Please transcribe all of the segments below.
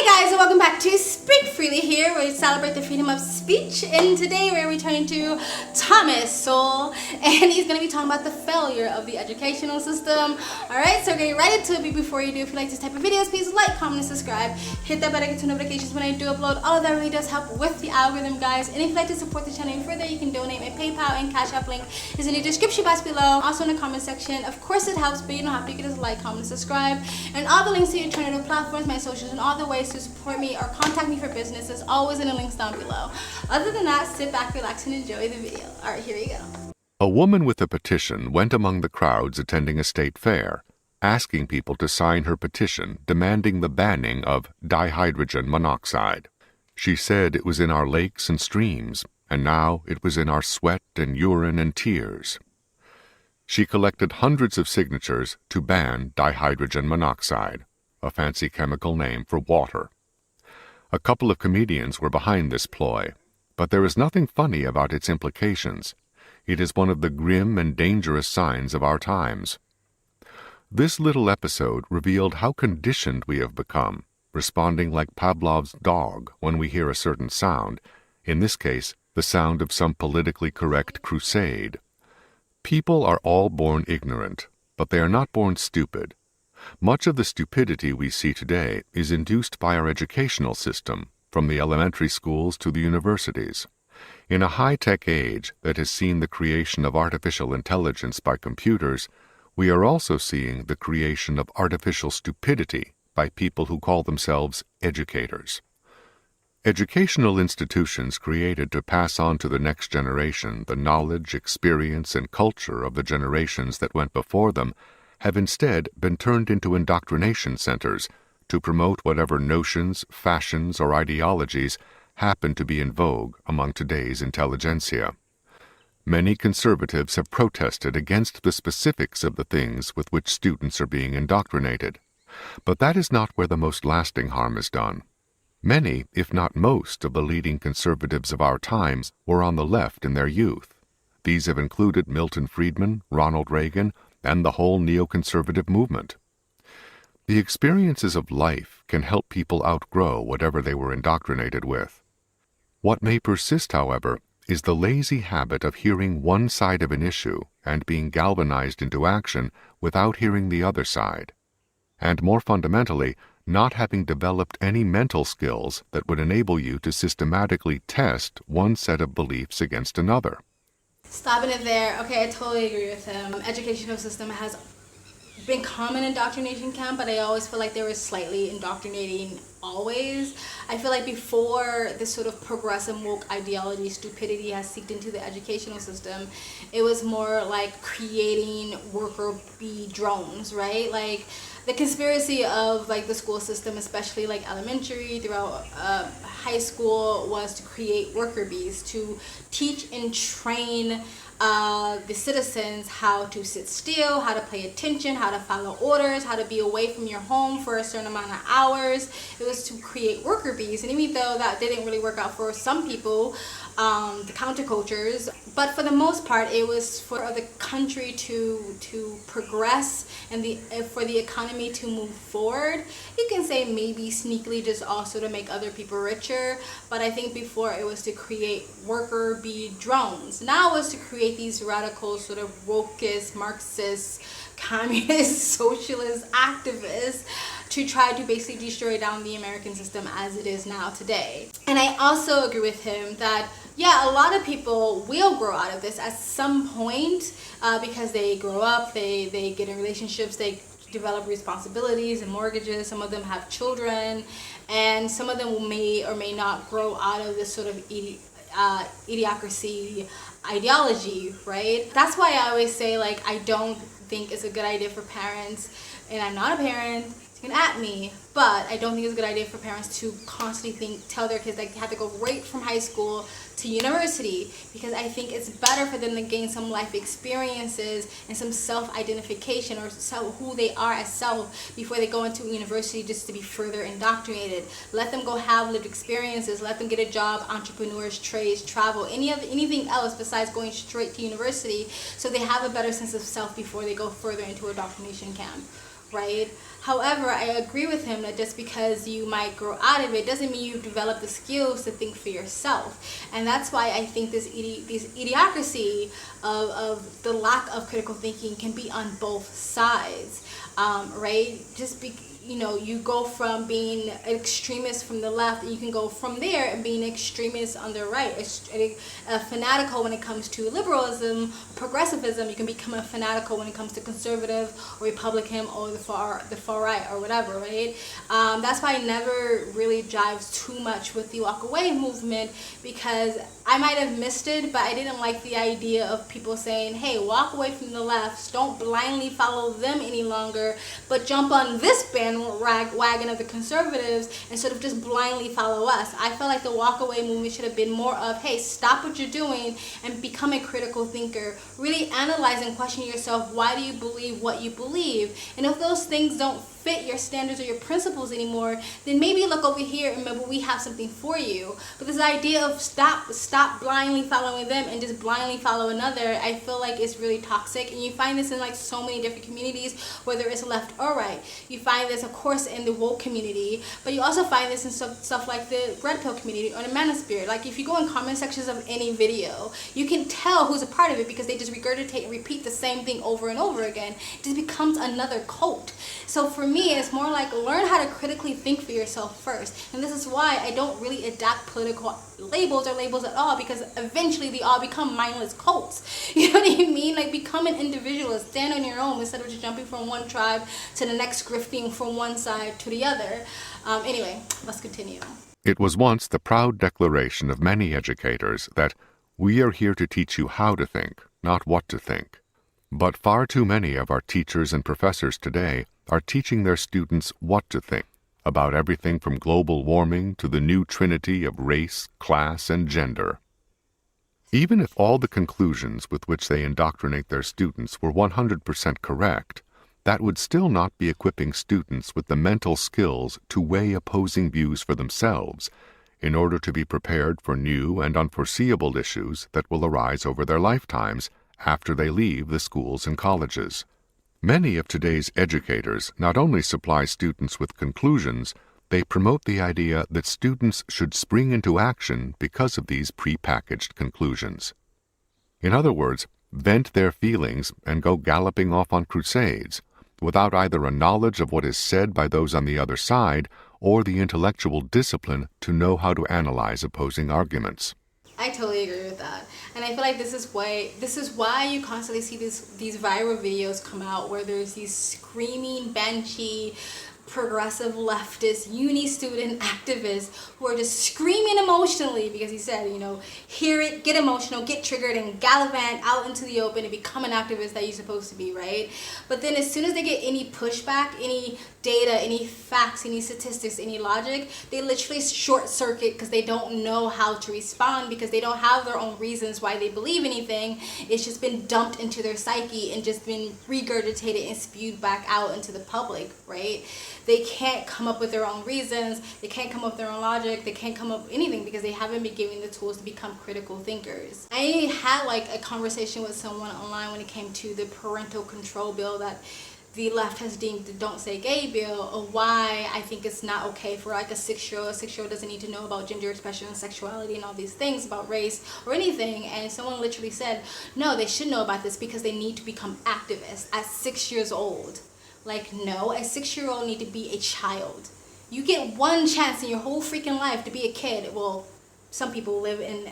Hey guys, and welcome back to Speak Freely here, where we celebrate the freedom of speech. And today we're returning to Thomas Sowell, and he's going to be talking about the failure of the educational system. Alright, so get ready to be. Before you do, if you like this type of videos, please like, comment, and subscribe. Hit that bell to get notifications when I do upload. All of that really does help with the algorithm, guys. And if you'd like to support the channel even further, you can donate. My PayPal and Cash App link is in the description box below. Also in the comment section. Of course it helps, but you don't have to. You can just like, comment, and subscribe. And all the links to your alternative platforms, my socials, and all the ways to support me or contact me for business is always in the links down below. Other than that, sit back, relax, and enjoy the video. Alright, here we go. A woman with a petition went among the crowds attending a state fair, asking people to sign her petition demanding the banning of dihydrogen monoxide. She said it was in our lakes and streams, and now it was in our sweat and urine and tears. She collected hundreds of signatures to ban dihydrogen monoxide, a fancy chemical name for water. A couple of comedians were behind this ploy, but there is nothing funny about its implications. It is one of the grim and dangerous signs of our times. This little episode revealed how conditioned we have become, responding like Pavlov's dog when we hear a certain sound, in this case, the sound of some politically correct crusade. People are all born ignorant, but they are not born stupid. Much of the stupidity we see today is induced by our educational system, from the elementary schools to the universities. In a high-tech age that has seen the creation of artificial intelligence by computers, we are also seeing the creation of artificial stupidity by people who call themselves educators. Educational institutions created to pass on to the next generation the knowledge, experience, and culture of the generations that went before them have instead been turned into indoctrination centers to promote whatever notions, fashions, or ideologies happen to be in vogue among today's intelligentsia. Many conservatives have protested against the specifics of the things with which students are being indoctrinated, but that is not where the most lasting harm is done. Many, if not most, of the leading conservatives of our times were on the left in their youth. These have included Milton Friedman, Ronald Reagan, and the whole neoconservative movement. The experiences of life can help people outgrow whatever they were indoctrinated with. What may persist, however, is the lazy habit of hearing one side of an issue and being galvanized into action without hearing the other side, and more fundamentally, not having developed any mental skills that would enable you to systematically test one set of beliefs against another. Stopping it there. Okay, I totally agree with him. Educational system has been common indoctrination camp, but I always feel like they were slightly indoctrinating always. I feel like before this sort of progressive woke ideology stupidity has seeped into the educational system, it was more like creating worker bee drones, right? Like the conspiracy of like the school system, especially like elementary throughout high school, was to create worker bees, to teach and train the citizens how to sit still, how to pay attention, how to follow orders, how to be away from your home for a certain amount of hours. It was to create worker bees, and even though that didn't really work out for some people, the countercultures, but for the most part it was for the country to progress and for the economy to move forward. You can say maybe sneakily just also to make other people richer, but I think before it was to create worker bee drones. Now it was to create these radical sort of wokeist, Marxist, communist, socialist activists to try to basically destroy down the American system as it is now today. And I also agree with him that yeah, a lot of people will grow out of this at some point because they grow up, they get in relationships, they develop responsibilities and mortgages. Some of them have children, and some of them may or may not grow out of this sort of idiocracy ideology, right? That's why I always say, like, I don't think it's a good idea for parents, and I'm not a parent, you can at me, but I don't think it's a good idea for parents to constantly tell their kids like they have to go right from high school to university, because I think it's better for them to gain some life experiences and some self-identification or who they are as self before they go into university just to be further indoctrinated. Let them go have lived experiences, let them get a job, entrepreneurs, trades, travel, anything else besides going straight to university, so they have a better sense of self before they go further into a indoctrination camp, right? However, I agree with him that just because you might grow out of it doesn't mean you've developed the skills to think for yourself. And that's why I think this idiocracy of the lack of critical thinking can be on both sides, right? You go from being an extremist from the left, and you can go from there and being an extremist on the right, a fanatical when it comes to liberalism, progressivism. You can become a fanatical when it comes to conservative or Republican or the far right or whatever, right? That's why I never really jives too much with the walk away movement, because I might have missed it, but I didn't like the idea of people saying, hey, walk away from the left, don't blindly follow them any longer, but jump on this bandwagon of the conservatives instead of just blindly follow us. I felt like the walk away movement should have been more of, hey, stop what you're doing and become a critical thinker. Really analyze and question yourself, why do you believe what you believe? And if those things don't fit your standards or your principles anymore, then maybe look over here and maybe we have something for you. But this idea of stop blindly following them and just blindly follow another, I feel like it's really toxic. And you find this in like so many different communities, whether it's left or right. You find this, of course, in the woke community, but you also find this in stuff like the red pill community or the manosphere. Like if you go in comment sections of any video, you can tell who's a part of it because they just regurgitate and repeat the same thing over and over again. It just becomes another cult. So for me, it's more like learn how to critically think for yourself first. And this is why I don't really adapt political labels or labels at all, because eventually they all become mindless cults. You know what I mean? Like become an individualist, stand on your own instead of just jumping from one tribe to the next, grifting from one side to the other. Anyway, let's continue. It was once the proud declaration of many educators that we are here to teach you how to think, not what to think. But far too many of our teachers and professors today are teaching their students what to think about everything from global warming to the new trinity of race, class, and gender. Even if all the conclusions with which they indoctrinate their students were 100% correct, that would still not be equipping students with the mental skills to weigh opposing views for themselves in order to be prepared for new and unforeseeable issues that will arise over their lifetimes after they leave the schools and colleges. Many of today's educators not only supply students with conclusions, they promote the idea that students should spring into action because of these prepackaged conclusions. In other words, vent their feelings and go galloping off on crusades, without either a knowledge of what is said by those on the other side or the intellectual discipline to know how to analyze opposing arguments. I totally agree with that. And I feel like this is why you constantly see these viral videos come out where there's these screaming banshee progressive leftist uni student activists who are just screaming emotionally because he said, hear it, get emotional, get triggered, and gallivant out into the open and become an activist that you're supposed to be, right? But then as soon as they get any pushback, any data, any facts, any statistics, any logic, they literally short circuit because they don't know how to respond, because they don't have their own reasons why they believe anything. It's just been dumped into their psyche and just been regurgitated and spewed back out into the public, right? They can't come up with their own reasons, they can't come up with their own logic, they can't come up with anything because they haven't been given the tools to become critical thinkers. I had like a conversation with someone online when it came to the parental control bill that the left has deemed the Don't Say Gay bill, of why I think it's not okay for like a 6-year-old. A 6-year-old doesn't need to know about gender expression and sexuality and all these things about race or anything. And someone literally said, no, they should know about this because they need to become activists at 6 years old. Like, no, a 6-year-old need to be a child. You get one chance in your whole freaking life to be a kid. Well, some people live in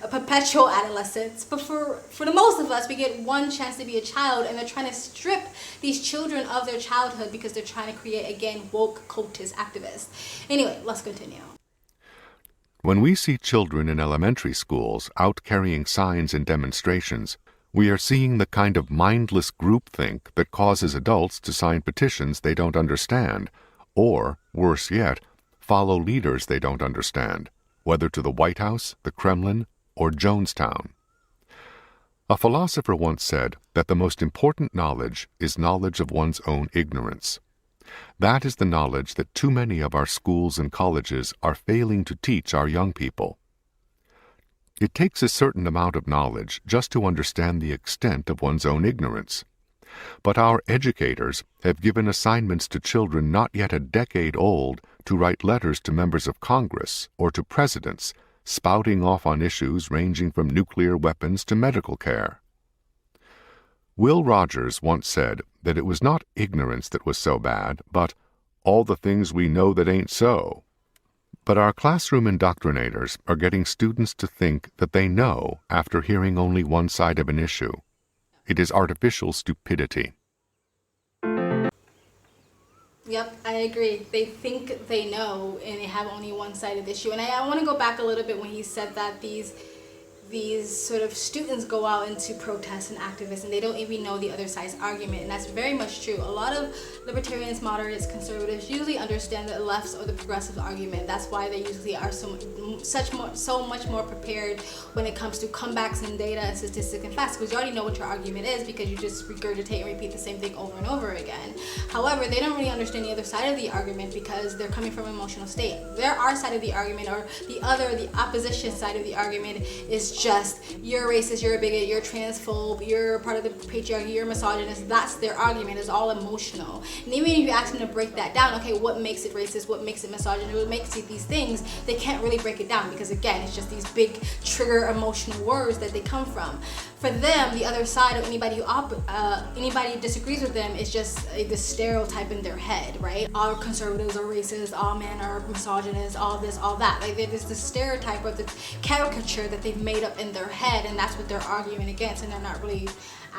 a perpetual adolescence, but for the most of us, we get one chance to be a child, and they're trying to strip these children of their childhood because they're trying to create, again, woke cultist activists. Anyway, let's continue. When we see children in elementary schools out carrying signs and demonstrations, we are seeing the kind of mindless groupthink that causes adults to sign petitions they don't understand, or, worse yet, follow leaders they don't understand, whether to the White House, the Kremlin, or Jonestown. A philosopher once said that the most important knowledge is knowledge of one's own ignorance. That is the knowledge that too many of our schools and colleges are failing to teach our young people. It takes a certain amount of knowledge just to understand the extent of one's own ignorance. But our educators have given assignments to children not yet a decade old to write letters to members of Congress or to presidents, spouting off on issues ranging from nuclear weapons to medical care. Will Rogers once said that it was not ignorance that was so bad, but all the things we know that ain't so. But our classroom indoctrinators are getting students to think that they know after hearing only one side of an issue. It is artificial stupidity. Yep, I agree. They think they know and they have only one side of the issue. And I want to go back a little bit when he said that these sort of students go out into protests and activists and they don't even know the other side's argument, and that's very much true. A lot of libertarians, moderates, conservatives usually understand the left's or the progressive argument. That's why they usually are so much more prepared when it comes to comebacks and data and statistics and facts, because you already know what your argument is because you just regurgitate and repeat the same thing over and over again. However, they don't really understand the other side of the argument because they're coming from an emotional state. Our side of the argument, or the opposition side of the argument, is just you're racist, you're a bigot, you're transphobe, you're part of the patriarchy, you're misogynist. That's their argument. It's all emotional. And even if you ask them to break that down, okay, what makes it racist, what makes it misogynist, what makes it these things, they can't really break it down because again, it's just these big trigger emotional words that they come from. For them, the other side, or anybody who disagrees with them, is just the stereotype in their head, right? All conservatives are racist, all men are misogynists, all this, all that. Like there's the stereotype or the caricature that they've made up in their head, and that's what they're arguing against, and they're not really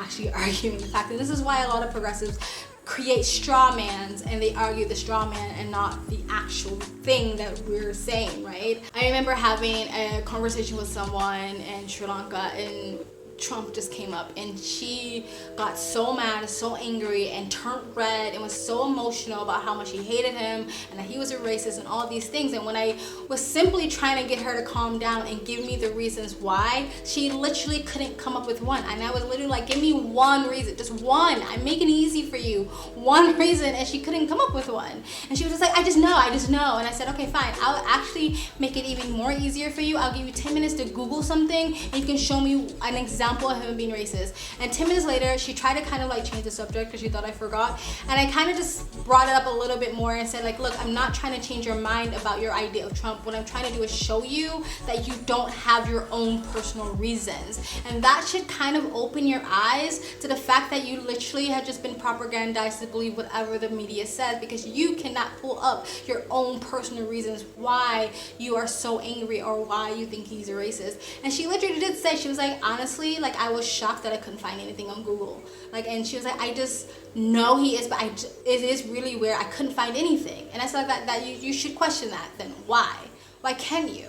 actually arguing the fact. And this is why a lot of progressives create straw mans, and they argue the straw man and not the actual thing that we're saying, right? I remember having a conversation with someone in Sri Lanka, and Trump just came up, and she got so mad, so angry, and turned red, and was so emotional about how much she hated him and that he was a racist and all these things. And when I was simply trying to get her to calm down and give me the reasons why, she literally couldn't come up with one. And I was literally like, give me one reason, just one. I'm making it easy for you, one reason. And she couldn't come up with one. And she was just like, I just know. And I said, okay, fine. I'll actually make it even more easier for you. I'll give you 10 minutes to Google something, and you can show me an example of him being racist. And 10 minutes later, she tried to kind of like change the subject because she thought I forgot, and I kind of just brought it up a little bit more and said like, look, I'm not trying to change your mind about your idea of Trump. What I'm trying to do is show you that you don't have your own personal reasons, and that should kind of open your eyes to the fact that you literally have just been propagandized to believe whatever the media says, because you cannot pull up your own personal reasons why you are so angry or why you think he's a racist. And she literally did say, she was like, honestly, like I was shocked that I couldn't find anything on Google. Like, and she was like, I just know he is, but it is really weird. I couldn't find anything. And I said that you should question that. Then why? Why can't you?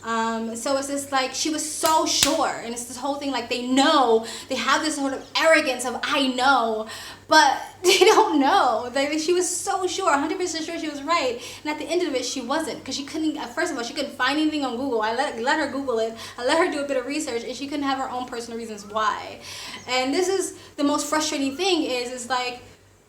So it's just like, she was so sure, and it's this whole thing like they know, they have this sort of arrogance of I know, but they don't know. Like, she was so sure, 100% sure she was right, and at the end of it, she wasn't, because she couldn't. First of all, she couldn't find anything on Google. I let her Google it. I let her do a bit of research, and she couldn't have her own personal reasons why. And this is the most frustrating thing is like,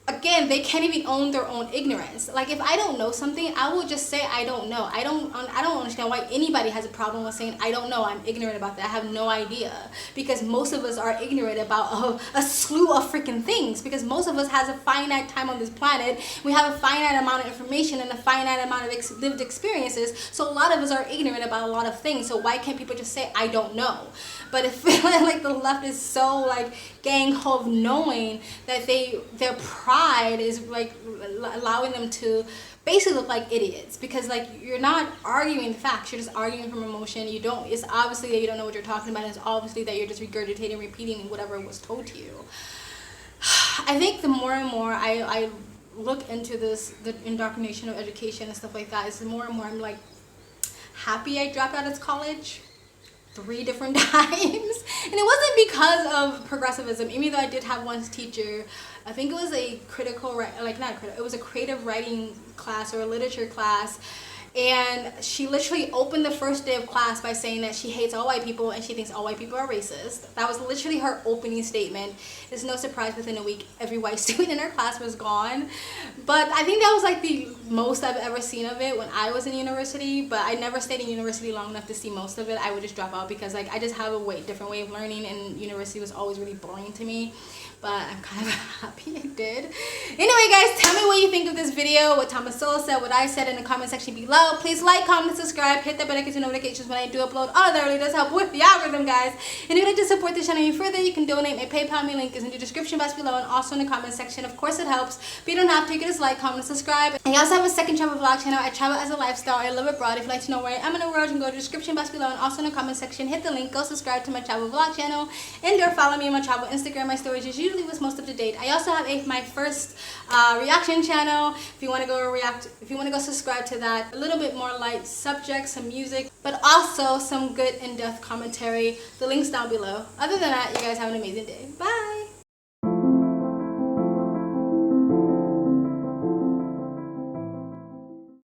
again, they can't even own their own ignorance. Like, if I don't know something, I will just say I don't know. I don't understand why anybody has a problem with saying I don't know, I'm ignorant about that, I have no idea. Because most of us are ignorant about a slew of freaking things. Because most of us has a finite time on this planet. We have a finite amount of information and a finite amount of lived experiences. So a lot of us are ignorant about a lot of things. So why can't people just say I don't know? But it feels like the left is so like gang-ho of knowing that their pride is like allowing them to basically look like idiots, because like you're not arguing the facts, you're just arguing from emotion. It's obviously that you don't know what you're talking about, and it's obviously that you're just regurgitating, repeating whatever was told to you. I think the more and more I look into this, the indoctrination of education and stuff like that, is the more and more I'm like happy I dropped out of college 3 different times. And it wasn't because of progressivism, even though I did have one teacher, I think it was a it was a creative writing class or a literature class, And she literally opened the first day of class by saying that she hates all white people and she thinks all white people are racist. That was literally her opening statement. It's no surprise within a week every white student in her class was gone. But I think that was like the most I've ever seen of it when I was in university. But I never stayed in university long enough to see most of it. I would just drop out because like I just have a different way of learning, and university was always really boring to me. But I'm kind of happy I did. Anyway, guys, tell me what you think of this video, what Thomas Sowell said, what I said in the comment section below. Please like, comment, subscribe, hit that bell to get notifications when I do upload. All that really does help with the algorithm, guys. And if you'd like to support this channel any further, you can donate. My PayPal me link is in the description box below and also in the comment section. Of course, it helps, but you don't have to. You can just like, comment, subscribe. I also have a second travel vlog channel. I travel as a lifestyle. I live abroad. If you'd like to know where I am in the world, you can go to the description box below and also in the comment section. Hit the link. Go subscribe to my travel vlog channel, and or follow me on my travel Instagram. My stories is usually what's most up to date. I also have my first reaction channel. If you want to go if you want to go subscribe to that. A little bit more light subjects, some music, but also some good in-depth commentary. The link's down below. Other than that, you guys have an amazing day. Bye.